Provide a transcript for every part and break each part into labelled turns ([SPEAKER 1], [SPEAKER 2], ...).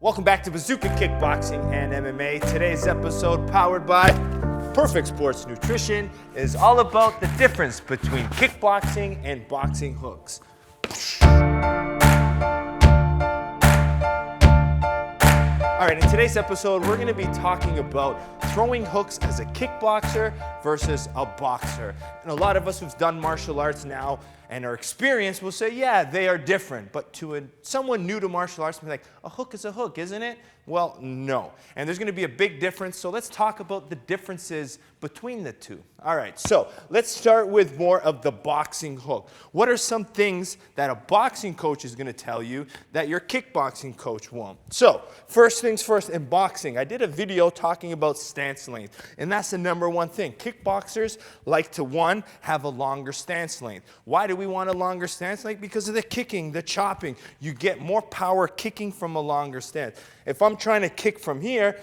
[SPEAKER 1] Welcome back to Bazooka Kickboxing and MMA. Today's episode, powered by Perfect Sports Nutrition, is all about the difference between kickboxing and boxing hooks. All right, in today's episode, we're going to be talking about throwing hooks as a kickboxer versus a boxer. And a lot of us who've done martial arts now and are experienced will say, yeah, they are different. But to someone new to martial arts, be like, a hook is a hook, isn't it? Well, no. And there's going to be a big difference. So let's talk about the differences between the two. All right, so let's start with more of the boxing hook. What are some things that a boxing coach is going to tell you that your kickboxing coach won't? So first things first, in boxing, I did a video talking about stance length. And that's the number one thing. Kickboxers like to, one, have a longer stance length. Why do we want a longer stance length? Because of the kicking, the chopping. You get more power kicking from a longer stance. If I'm trying to kick from here,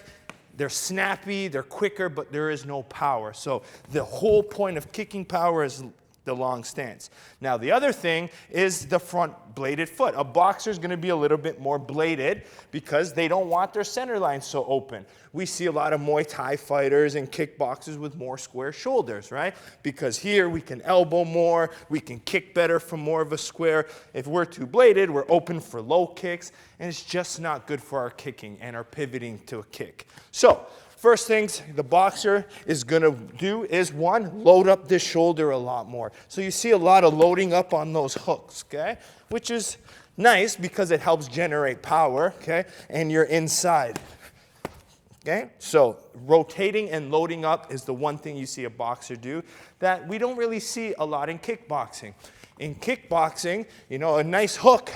[SPEAKER 1] they're snappy, they're quicker, but there is no power. So the whole point of kicking power is the long stance. Now the other thing is the front bladed foot. A boxer is going to be a little bit more bladed because they don't want their center line so open. We see a lot of Muay Thai fighters and kickboxers with more square shoulders, right? Because here we can elbow more, we can kick better from more of a square. If we're too bladed, we're open for low kicks, and it's just not good for our kicking and our pivoting to a kick. So first things the boxer is going to do is, one, load up this shoulder a lot more. So you see a lot of loading up on those hooks, okay? Which is nice because it helps generate power, okay? And you're inside, okay? So rotating and loading up is the one thing you see a boxer do that we don't really see a lot in kickboxing. In kickboxing, you know, a nice hook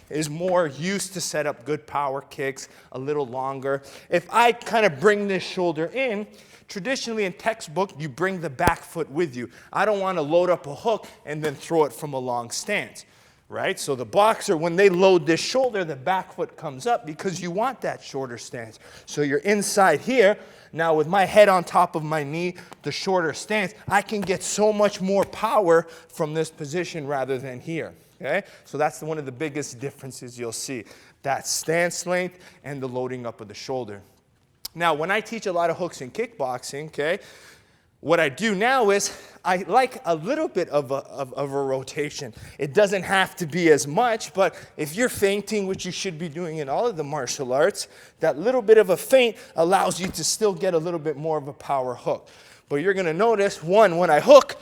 [SPEAKER 1] is more used to set up good power kicks, a little longer. If I kind of bring this shoulder in, traditionally in textbook, you bring the back foot with you. I don't want to load up a hook and then throw it from a long stance, right? So the boxer, when they load this shoulder, the back foot comes up because you want that shorter stance. So you're inside here. Now with my head on top of my knee, the shorter stance, I can get so much more power from this position rather than here. Okay? So that's one of the biggest differences you'll see, that stance length and the loading up of the shoulder. Now, when I teach a lot of hooks in kickboxing, okay, what I do now is I like a little bit of a rotation. It doesn't have to be as much, but if you're feinting, which you should be doing in all of the martial arts, that little bit of a feint allows you to still get a little bit more of a power hook. But you're going to notice, one, when I hook,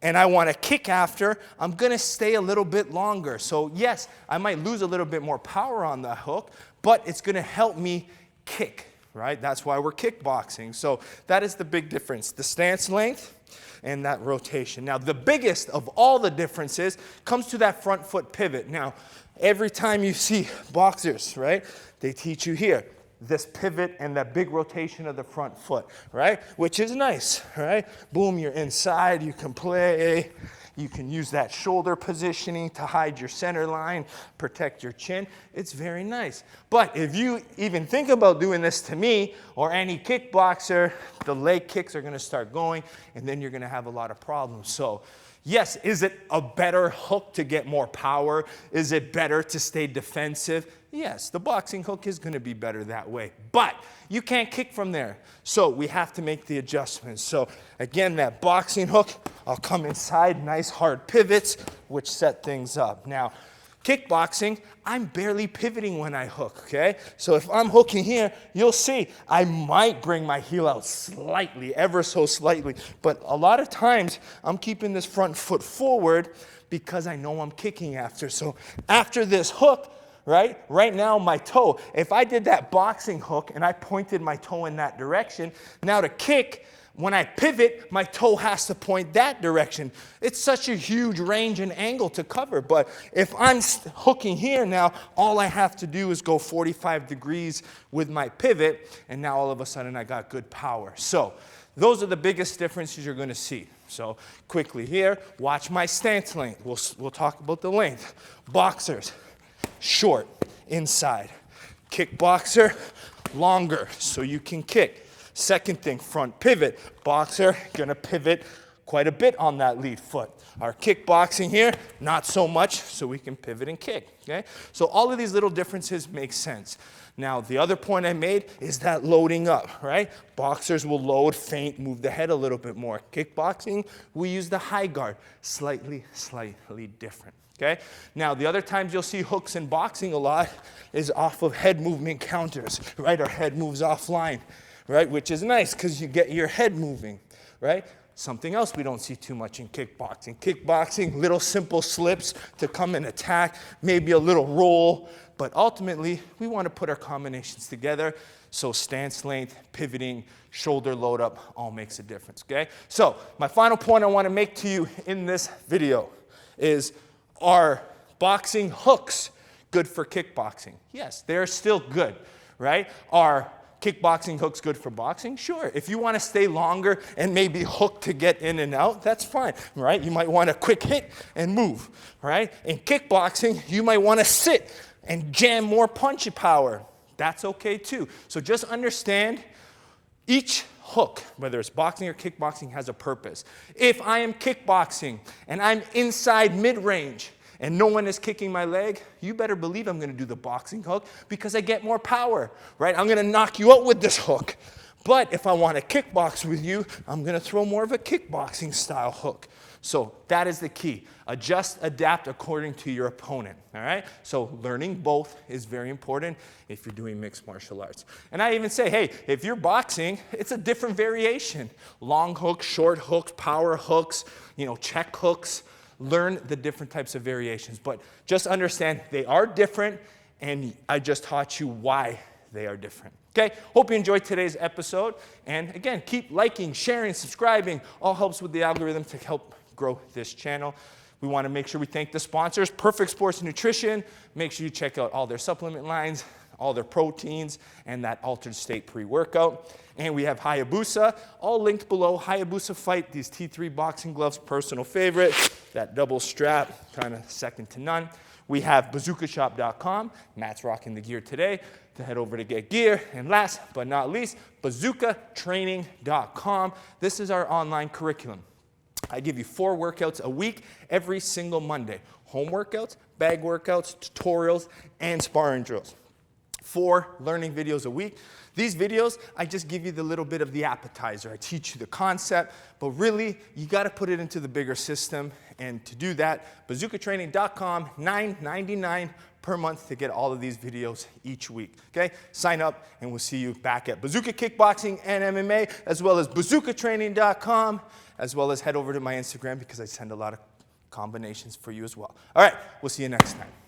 [SPEAKER 1] and I want to kick after, I'm going to stay a little bit longer. So yes, I might lose a little bit more power on the hook, but it's going to help me kick, right? That's why we're kickboxing. So that is the big difference, the stance length and that rotation. Now, the biggest of all the differences comes to that front foot pivot. Now, every time you see boxers, right, they teach you here, this pivot and that big rotation of the front foot, right? Which is nice, right? Boom, you're inside, you can play, you can use that shoulder positioning to hide your center line, protect your chin. It's very nice. But if you even think about doing this to me or any kickboxer, the leg kicks are gonna start going and then you're gonna have a lot of problems. So yes, is it a better hook to get more power? Is it better to stay defensive? Yes, the boxing hook is going to be better that way, but you can't kick from there. So we have to make the adjustments. So again, that boxing hook, I'll come inside, nice hard pivots, which set things up. Now, kickboxing, I'm barely pivoting when I hook, okay? So if I'm hooking here, you'll see I might bring my heel out slightly, ever so slightly, but a lot of times I'm keeping this front foot forward because I know I'm kicking after. So after this hook, right now my toe, if I did that boxing hook and I pointed my toe in that direction, now to kick, when I pivot, my toe has to point that direction. It's such a huge range and angle to cover. But if I'm hooking here now, all I have to do is go 45 degrees with my pivot, and now all of a sudden I got good power. So those are the biggest differences you're going to see. So quickly here, watch my stance length. We'll talk about the length. Boxers, short, inside. Kickboxer, longer, so you can kick. Second thing, front pivot. Boxer, gonna pivot quite a bit on that lead foot. Our kickboxing here, not so much, so we can pivot and kick, okay? So all of these little differences make sense. Now, the other point I made is that loading up, right? Boxers will load, feint, move the head a little bit more. Kickboxing, we use the high guard, slightly different, okay? Now, the other times you'll see hooks in boxing a lot is off of head movement counters, right? Our head moves offline, right? Which is nice because you get your head moving, right? Something else we don't see too much in kickboxing. Kickboxing, little simple slips to come and attack, maybe a little roll, but ultimately, we want to put our combinations together. So stance length, pivoting, shoulder load up, all makes a difference, okay? So my final point I want to make to you in this video is, are boxing hooks good for kickboxing? Yes, they're still good, right? Are kickboxing hooks good for boxing? Sure. If you want to stay longer and maybe hook to get in and out, that's fine, right? You might want a quick hit and move, right? In kickboxing, you might want to sit and jam more punchy power. That's okay too. So just understand each hook, whether it's boxing or kickboxing, has a purpose. If I am kickboxing and I'm inside mid-range and no one is kicking my leg, you better believe I'm going to do the boxing hook because I get more power, right? I'm going to knock you out with this hook. But if I want to kickbox with you, I'm going to throw more of a kickboxing style hook. So that is the key. Adjust, adapt according to your opponent, all right? So learning both is very important if you're doing mixed martial arts. And I even say, hey, if you're boxing, it's a different variation. Long hooks, short hooks, power hooks, check hooks. Learn the different types of variations. But just understand they are different, and I just taught you why they are different. Okay, hope you enjoyed today's episode. And again, keep liking, sharing, subscribing. All helps with the algorithm to help grow this channel. We want to make sure we thank the sponsors, Perfect Sports Nutrition. Make sure you check out all their supplement lines, all their proteins, and that Altered State pre-workout. And we have Hayabusa, all linked below. Hayabusa Fight, these T3 boxing gloves, personal favorite. That double strap, kind of second to none. We have BazookaShop.com. Matt's rocking the gear today to head over to get gear. And last but not least, BazookaTraining.com. This is our online curriculum. I give you 4 workouts a week every single Monday. Home workouts, bag workouts, tutorials, and sparring drills. 4 learning videos a week. These videos, I just give you the little bit of the appetizer. I teach you the concept, but really, you got to put it into the bigger system. And to do that, BazookaTraining.com, $9.99 per month to get all of these videos each week. Okay? Sign up, and we'll see you back at Bazooka Kickboxing and MMA, as well as BazookaTraining.com, as well as head over to my Instagram because I send a lot of combinations for you as well. All right, we'll see you next time.